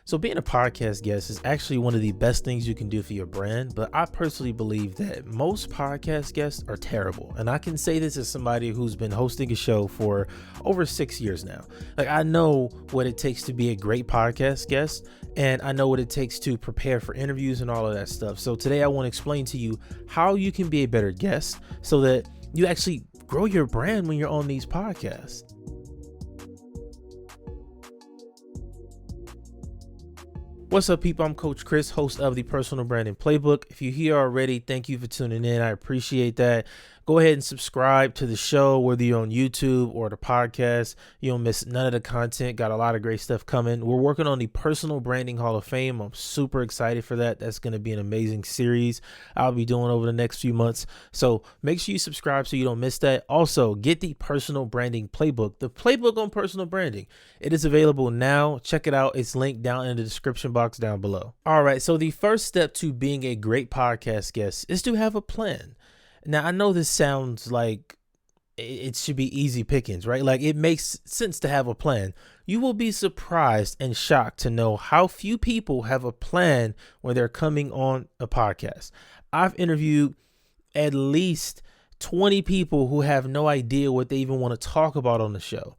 So being a podcast guest is actually one of the best things you can do for your brand, but I personally believe that most podcast guests are terrible. And I can say this as somebody who's been hosting a show for over 6 years now. Like, I know what it takes to be a great podcast guest, and I know what it takes to prepare for interviews and all of that stuff. So today I want to explain to you how you can be a better guest so that you actually grow your brand when you're on these podcasts. What's up, people? I'm Coach Chris, host of the Personal Branding Playbook. If you're here already, thank you for tuning in. I appreciate that. Go ahead and subscribe to the show, whether you're on YouTube or the podcast. You don't miss none of the content. Got a lot of great stuff coming. We're working on the Personal Branding Hall of Fame. I'm super excited for that. That's going to be an amazing series I'll be doing over the next few months. So make sure you subscribe so you don't miss that. Also, get the Personal Branding Playbook, the playbook on personal branding. It is available now. Check it out. It's linked down in the description box down below. All right. So the first step to being a great podcast guest is to have a plan. Now, I know this sounds like it should be easy pickings, right? Like, it makes sense to have a plan. You will be surprised and shocked to know how few people have a plan when they're coming on a podcast. I've interviewed at least 20 people who have no idea what they even want to talk about on the show.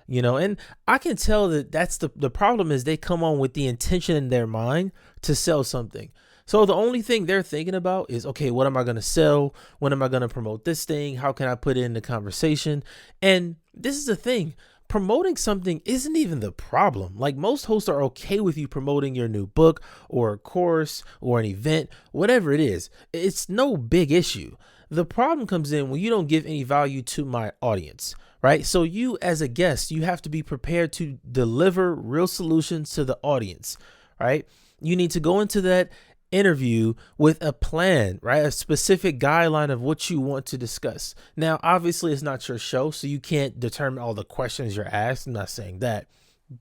And I can tell that that's the problem is they come on with the intention in their mind to sell something. So the only thing they're thinking about is, okay, what am I going to sell? When am I going to promote this thing? How can I put it in the conversation? And this is the thing. Promoting something isn't even the problem. Like, most hosts are okay with you promoting your new book or a course or an event, whatever it is. It's no big issue. The problem comes in when you don't give any value to my audience, right? So you, as a guest, you have to be prepared to deliver real solutions to the audience, right? You need to go into that interview with a plan, right? A specific guideline of what you want to discuss. Now, obviously, it's not your show, so you can't determine all the questions you're asked. I'm not saying that,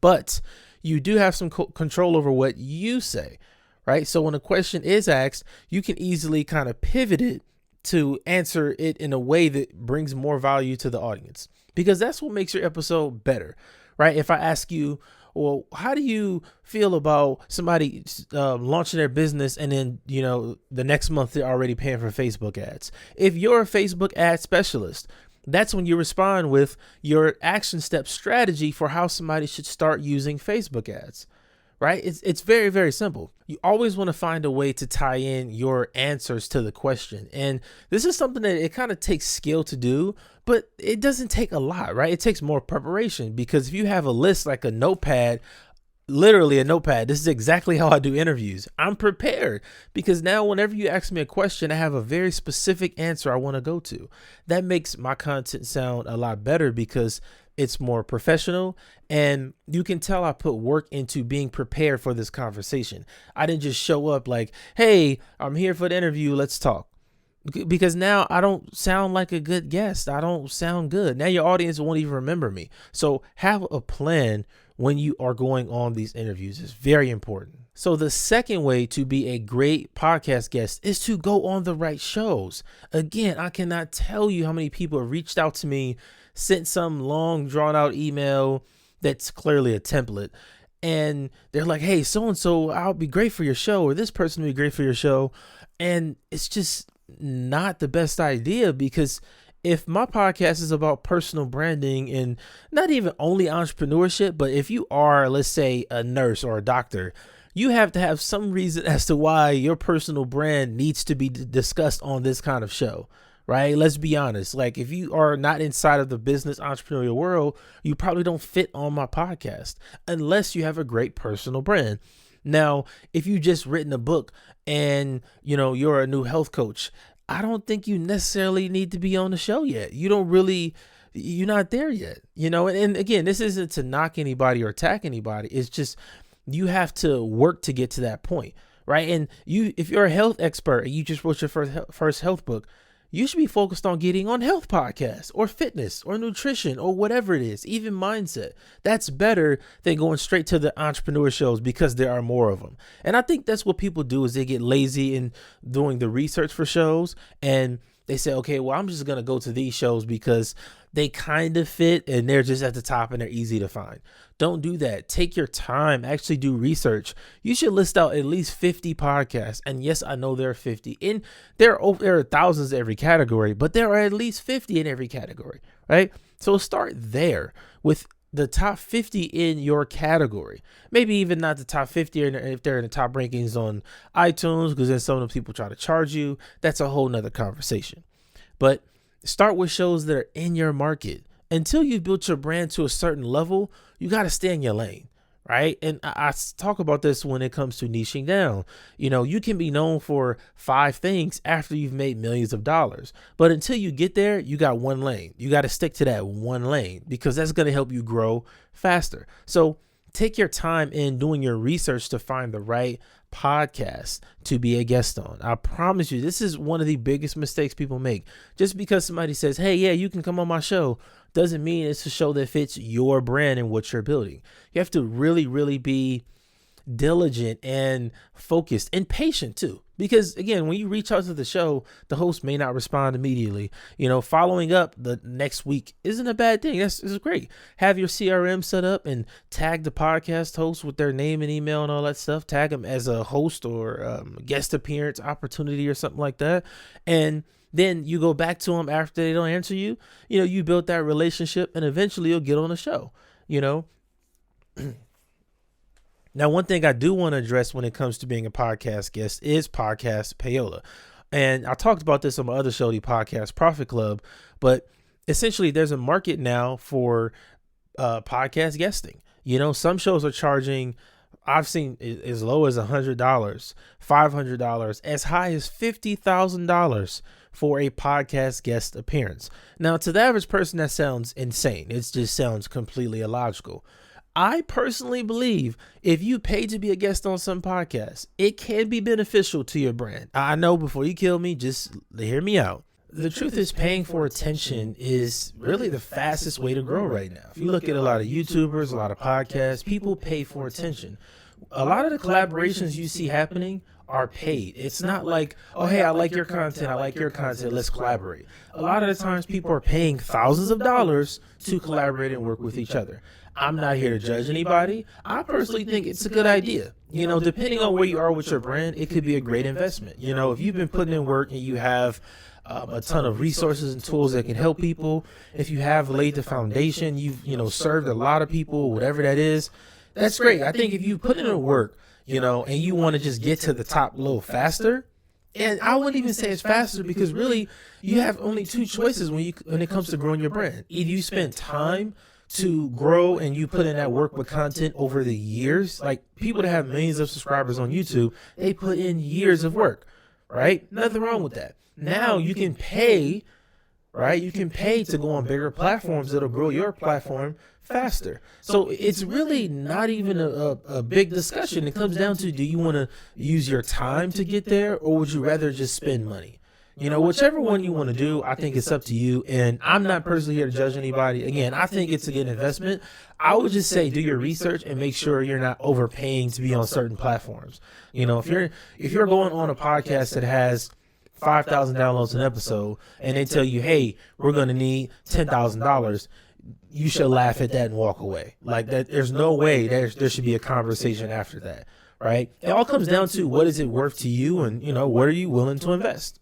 but you do have some control over what you say, right? So when a question is asked, you can easily kind of pivot it to answer it in a way that brings more value to the audience, because that's what makes your episode better, right? If I ask you, well, how do you feel about somebody launching their business and then, the next month they're already paying for Facebook ads? If you're a Facebook ad specialist, that's when you respond with your action step strategy for how somebody should start using Facebook ads, right? It's very, very simple. You always want to find a way to tie in your answers to the question. And this is something that it kind of takes skill to do, but it doesn't take a lot, right? It takes more preparation, because if you have a list like a notepad, literally a notepad, this is exactly how I do interviews. I'm prepared because now whenever you ask me a question, I have a very specific answer I want to go to. That makes my content sound a lot better because it's more professional, and you can tell I put work into being prepared for this conversation. I didn't just show up like, hey, I'm here for the interview, let's talk. Because now I don't sound like a good guest. I don't sound good. Now your audience won't even remember me. So have a plan when you are going on these interviews. It's very important. So the second way to be a great podcast guest is to go on the right shows. Again, I cannot tell you how many people have reached out to me, sent some long drawn out email that's clearly a template, and they're like, hey, so-and-so, I'll be great for your show, or this person will be great for your show. And it's just not the best idea, because if my podcast is about personal branding and not even only entrepreneurship, but if you are, let's say, a nurse or a doctor, you have to have some reason as to why your personal brand needs to be discussed on this kind of show, right? Let's be honest. Like, if you are not inside of the business entrepreneurial world, you probably don't fit on my podcast unless you have a great personal brand. Now, if you just written a book and, you're a new health coach, I don't think you necessarily need to be on the show yet. You're not there yet, and again, this isn't to knock anybody or attack anybody. It's just, you have to work to get to that point, right? And if you're a health expert and you just wrote your first health book, you should be focused on getting on health podcasts or fitness or nutrition or whatever it is, even mindset. That's better than going straight to the entrepreneur shows, because there are more of them. And I think that's what people do, is they get lazy in doing the research for shows, and They say, okay, well, I'm just going to go to these shows because they kind of fit and they're just at the top and they're easy to find. Don't do that. Take your time, actually do research. You should list out at least 50 podcasts. And yes, I know there are 50 and there are thousands in every category, but there are at least 50 in every category, right? So start there with the top 50 in your category. Maybe even not the top 50 if they're in the top rankings on iTunes, because then some of the people try to charge you. That's a whole nother conversation. But start with shows that are in your market. Until you've built your brand to a certain level, you got to stay in your lane, right? And I talk about this when it comes to niching down. You can be known for 5 things after you've made millions of dollars. But until you get there, you got one lane. You got to stick to that one lane because that's going to help you grow faster. So take your time in doing your research to find the right podcast to be a guest on. I promise you, this is one of the biggest mistakes people make. Just because somebody says, hey, yeah, you can come on my show, doesn't mean it's a show that fits your brand and what you're building. You have to really, really be diligent and focused and patient too. Because again, when you reach out to the show, the host may not respond immediately. Following up the next week isn't a bad thing. That's great. Have your CRM set up and tag the podcast host with their name and email and all that stuff. Tag them as a host or guest appearance opportunity or something like that. And then you go back to them after they don't answer you. You built that relationship and eventually you'll get on the show, Now, one thing I do want to address when it comes to being a podcast guest is podcast payola. And I talked about this on my other show, the Podcast Profit Club, but essentially there's a market now for podcast guesting. Some shows are charging, I've seen as low as $100, $500, as high as $50,000 for a podcast guest appearance. Now, to the average person, that sounds insane. It just sounds completely illogical. I personally believe if you pay to be a guest on some podcasts, it can be beneficial to your brand. I know, before you kill me, just hear me out. The truth is, paying for attention is really the fastest way to grow right now. If you look at a lot of YouTubers, a lot of podcasts, people pay for attention. A lot of the collaborations you see happening are paid. It's not like, oh, hey, I like your content, let's collaborate. A lot of the times people are paying thousands of dollars to collaborate and work with each other. I'm not here to judge anybody. I personally think it's a good idea. Depending on where you are with your brand, it could be a great investment. If you've been putting in work and you have a ton of resources and tools that can help people, if you have laid the foundation, you've served a lot of people, whatever that is, that's great. I think if you put in the work, and you want to just get to the top a little faster, and I wouldn't even say it's faster because really you have only 2 choices when it comes to growing your brand. Either you spend time to grow and you put in that work with content over the years. Like people that have millions of subscribers on YouTube, they put in years of work, right? Nothing wrong with that. Now you can pay, right? You can pay to go on bigger platforms that'll grow your platform faster. So it's really not even a big discussion. It comes down to, do you want to use your time to get there, or would you rather just spend money? Whichever one you want to do, I think it's up to you. And I'm not personally here to judge anybody. Again, I think it's a good investment. I would just say do your research and make sure you're not overpaying to be on certain platforms. If you're going on a podcast that has 5,000 downloads an episode and they tell you, hey, we're going to need $10,000, you should laugh at that and walk away. Like that, there's no way there should be a conversation after that, right? It all comes down to, what is it worth to you, and what are you willing to invest?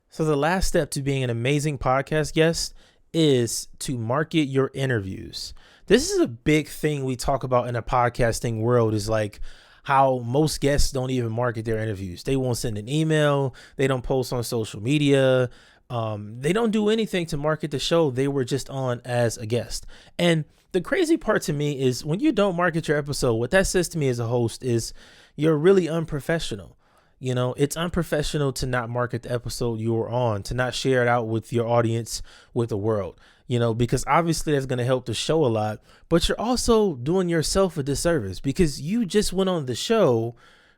So the last step to being an amazing podcast guest is to market your interviews. This is a big thing we talk about in the podcasting world, is like how most guests don't even market their interviews. They won't send an email. They don't post on social media. They don't do anything to market the show they were just on as a guest. And the crazy part to me is, when you don't market your episode, what that says to me as a host is you're really unprofessional. It's unprofessional to not market the episode you were on, to not share it out with your audience, with the world, because obviously that's going to help the show a lot, but you're also doing yourself a disservice because you just went on the show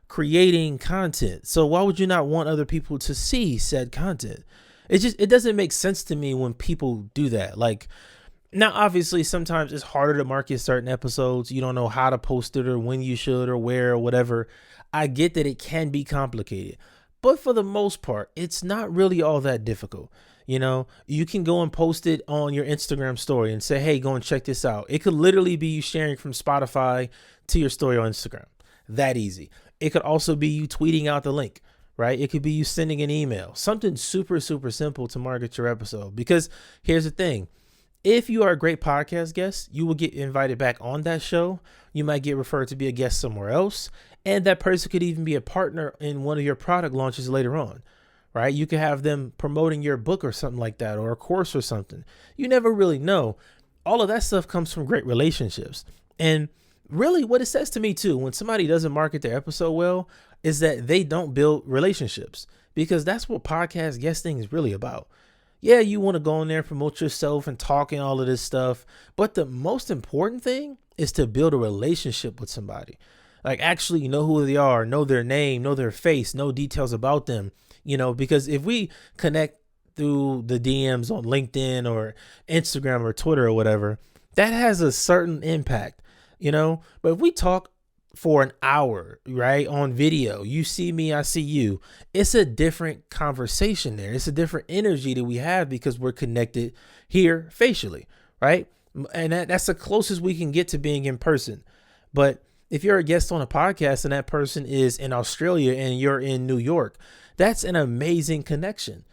creating content. So why would you not want other people to see said content? It doesn't make sense to me when people do that. Like, now, obviously, sometimes it's harder to market certain episodes. You don't know how to post it or when you should or where or whatever. I get that it can be complicated, but for the most part, it's not really all that difficult. You can go and post it on your Instagram story and say, hey, go and check this out. It could literally be you sharing from Spotify to your story on Instagram. That easy. It could also be you tweeting out the link, right? It could be you sending an email, something super, super simple to market your episode. Because here's the thing. If you are a great podcast guest, you will get invited back on that show. You might get referred to be a guest somewhere else. And that person could even be a partner in one of your product launches later on, right? You could have them promoting your book or something like that, or a course or something. You never really know. All of that stuff comes from great relationships. And really what it says to me too, when somebody doesn't market their episode well, is that they don't build relationships, because that's what podcast guesting is really about. Yeah, you want to go in there, promote yourself and talk and all of this stuff. But the most important thing is to build a relationship with somebody. Like actually know who they are, know their name, know their face, know details about them, because if we connect through the DMs on LinkedIn or Instagram or Twitter or whatever, that has a certain impact, but if we talk for an hour, right, on video, you see me, I see you, it's a different conversation there. It's a different energy that we have because we're connected here facially, right? And that's the closest we can get to being in person. But if you're a guest on a podcast and that person is in Australia and you're in New York, that's an amazing connection,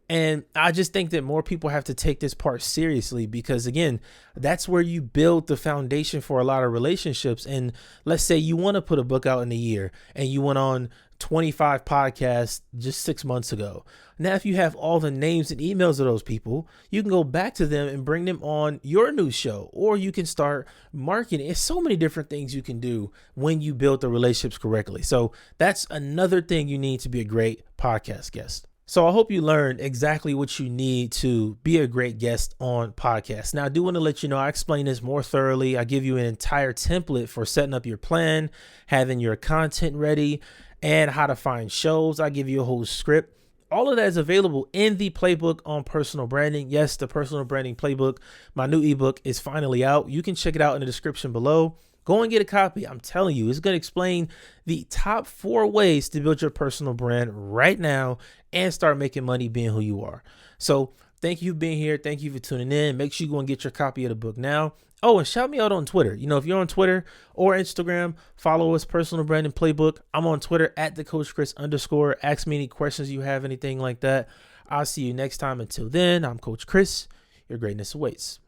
And I just think that more people have to take this part seriously, because again, that's where you build the foundation for a lot of relationships. And let's say you want to put a book out in a year and you went on 25 podcasts just 6 months ago. Now, if you have all the names and emails of those people, you can go back to them and bring them on your new show, or you can start marketing. It's so many different things you can do when you build the relationships correctly. So that's another thing you need to be a great podcast guest. So I hope you learned exactly what you need to be a great guest on podcasts. Now, I do want to let you know, I explain this more thoroughly. I give you an entire template for setting up your plan, having your content ready, and how to find shows. I give you a whole script. All of that is available in the playbook on personal branding. Yes, the personal branding playbook, my new ebook, is finally out. You can check it out in the description below. Go and get a copy. I'm telling you, it's going to explain the top 4 ways to build your personal brand right now and start making money being who you are. So thank you for being here. Thank you for tuning in. Make sure you go and get your copy of the book now. Oh, and shout me out on Twitter. If you're on Twitter or Instagram, follow us, Personal Branding Playbook. I'm on Twitter at @thecoachchris_. Ask me any questions you have, anything like that. I'll see you next time. Until then, I'm Coach Chris. Your greatness awaits.